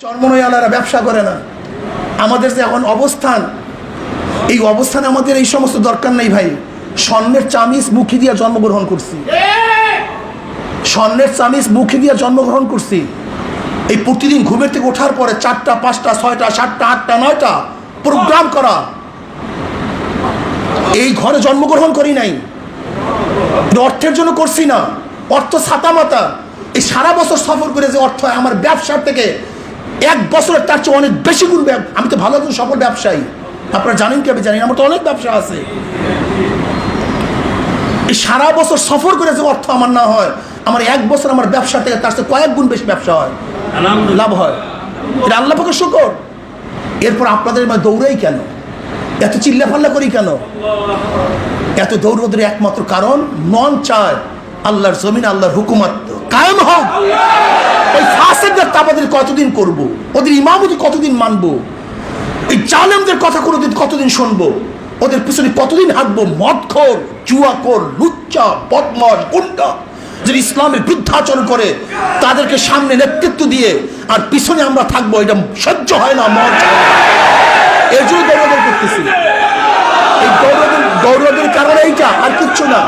চরমনয়ালারা ব্যবসা করে না। আমাদের যে এখন অবস্থান, এই অবস্থানে আমাদের এই সমস্ত দরকার নেই ভাই। স্বর্ণের চামিচ মুখে দিয়ে জন্মগ্রহণ করছি, স্বর্ণের চামিচ মুখে দিয়ে জন্মগ্রহণ করছি। এই প্রতিদিন ঘুমের থেকে ওঠার পরে 4টা 5টা 6টা 7টা 8টা 9টা প্রোগ্রাম করা, এই ঘরে জন্মগ্রহণ করি নাই, অর্থের জন্য করছি না। অর্থ ছাতা মাতা, এই সারা বছর সফর করে যে অর্থ হয় আমার ব্যবসার থেকে 1 বছরের তার চেয়ে অনেক বেশি গুণ। আমি তো ভালো একজন সফল ব্যবসায়ী, আপনারা জানেন কি? আমি জানি, আমার তো অনেক ব্যবসা আছে। এই সারা বছর সফর করে যে অর্থ আমার না হয়, আমার 1 বছর আমার ব্যবসা থেকে তার চেয়ে কয়েক গুণ বেশি ব্যবসা হয়, লাভ হয়। এটা আল্লাহ পাকের শুকর। এরপর আপনাদের দৌড়াই কেন, এত চিল্লা ফাল্লা করি কেন? এত দৌড়দের একমাত্র কারণ মন চায় আল্লাহর জমিন, আল্লাহর হুকুমত কায়েম হোক। ওই ফাসিকদের তাবাদের কতদিন করব, ওদের ইমামতি কতদিন মানবো, এই জালেমদের কথা কতদিন শুনবো, ওদের পিছনে কতদিন হাঁটবো? মদখোর, জুয়াখোর, লুচ্চা, বদমাশ, গুন্ডা যারা ইসলামের বৃদ্ধাচরণ করে তাদেরকে সামনে নেতৃত্ব দিয়ে আর পিছনে আমরা থাকবো, এটা সহ্য হয় না, মন চায় না। এর জন্য দৌড়াদৌড় করতেছি। এই দৌড়াদৌড়ের কারণে এইটা, আর কিচ্ছু না।